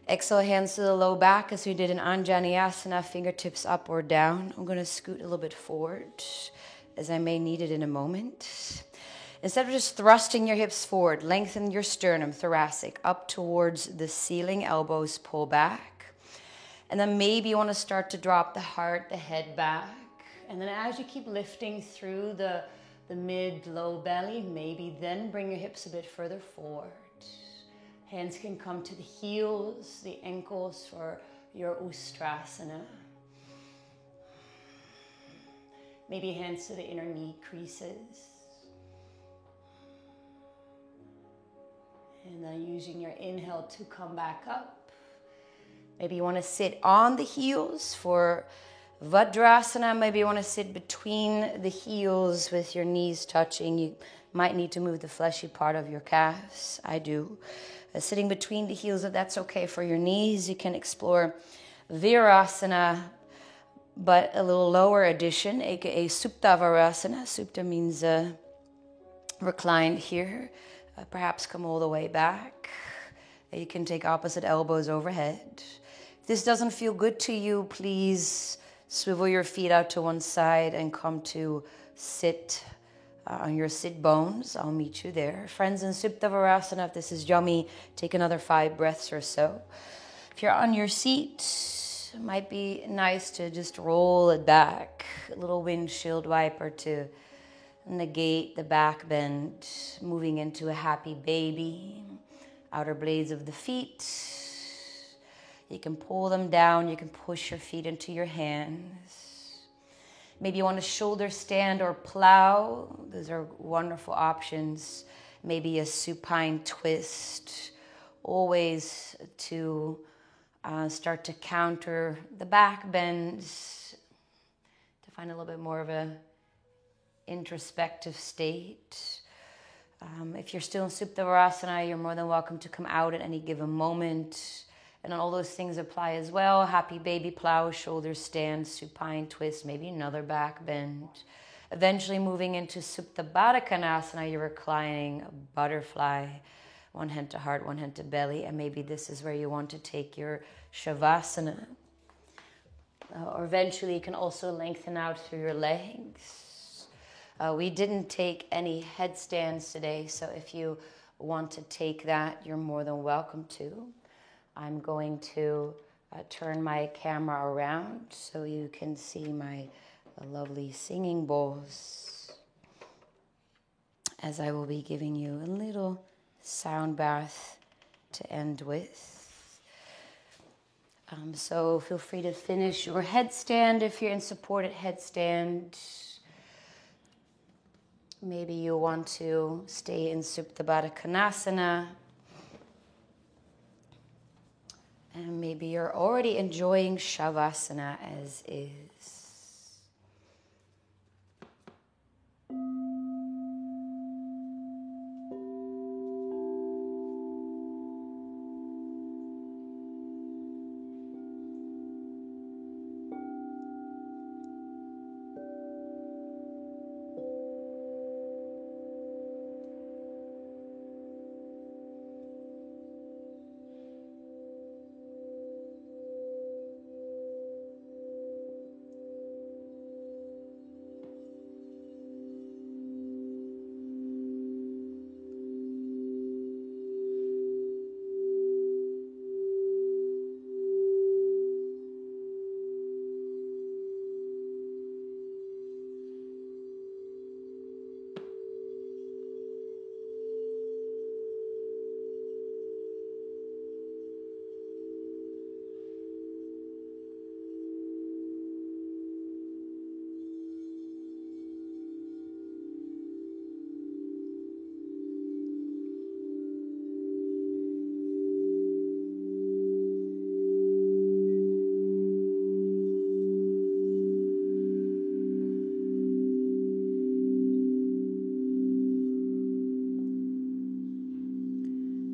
Exhale, hands to the low back as we did in Anjaneyasana, fingertips up or down. I'm going to scoot a little bit forward as I may need it in a moment. Instead of just thrusting your hips forward, lengthen your sternum, thoracic, up towards the ceiling, elbows pull back. And then maybe you want to start to drop the heart, the head back. And then as you keep lifting through the mid-low belly, maybe then bring your hips a bit further forward. Hands can come to the heels, the ankles for your Ustrasana. Maybe hands to the inner knee creases. And then using your inhale to come back up. Maybe you want to sit on the heels for Vajrasana, maybe you want to sit between the heels with your knees touching. You might need to move the fleshy part of your calves. I do. Sitting between the heels, if that's okay for your knees, you can explore Virasana, but a little lower edition, aka Supta Virasana. Supta means reclined here. Perhaps come all the way back. You can take opposite elbows overhead. If this doesn't feel good to you, please swivel your feet out to one side and come to sit on your sit bones. I'll meet you there. Friends in Supta Virasana, if this is yummy, take another 5 breaths or so. If you're on your seat, it might be nice to just roll it back. A little windshield wiper to negate the back bend, moving into a happy baby. Outer blades of the feet. You can pull them down. You can push your feet into your hands. Maybe you want a shoulder stand or plow. Those are wonderful options. Maybe a supine twist. Always to start to counter the back bends, to find a little bit more of a introspective state. If you're still in Supta Virasana, you're more than welcome to come out at any given moment. And all those things apply as well. Happy baby plow, shoulder stand, supine twist, maybe another back bend. Eventually moving into Supta Baddha Konasana, you're reclining, a butterfly, one hand to heart, one hand to belly. And maybe this is where you want to take your Shavasana. Or eventually you can also lengthen out through your legs. We didn't take any headstands today, so if you want to take that, you're more than welcome to. I'm going to turn my camera around so you can see my lovely singing bowls, as I will be giving you a little sound bath to end with. So feel free to finish your headstand if you're in supported headstand. Maybe you want to stay in Supta Baddha Konasana. And maybe you're already enjoying Shavasana as is.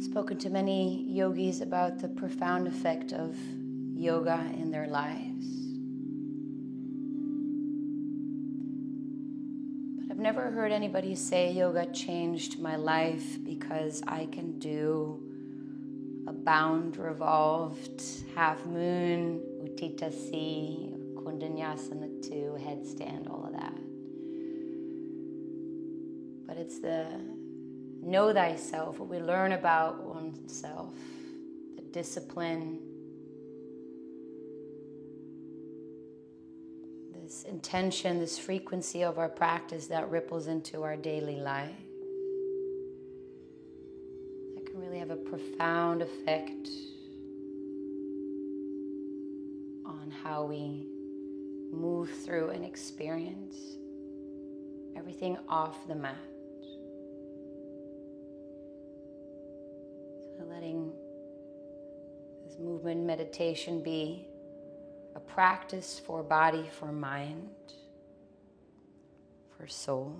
Spoken to many yogis about the profound effect of yoga in their lives. But I've never heard anybody say yoga changed my life because I can do a bound, revolved, half moon, Utthita C, Kundanyasana 2, headstand, all of that. But it's the know thyself, what we learn about oneself, the discipline, this intention, this frequency of our practice that ripples into our daily life. That can really have a profound effect on how we move through and experience everything off the mat. Letting this movement meditation be a practice for body, for mind, for soul.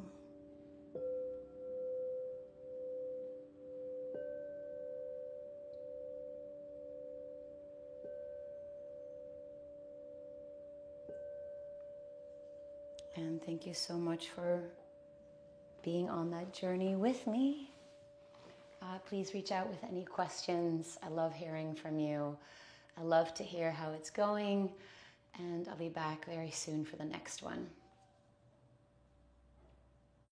And thank you so much for being on that journey with me. Please reach out with any questions. I love hearing from you. I love to hear how it's going. And I'll be back very soon for the next one.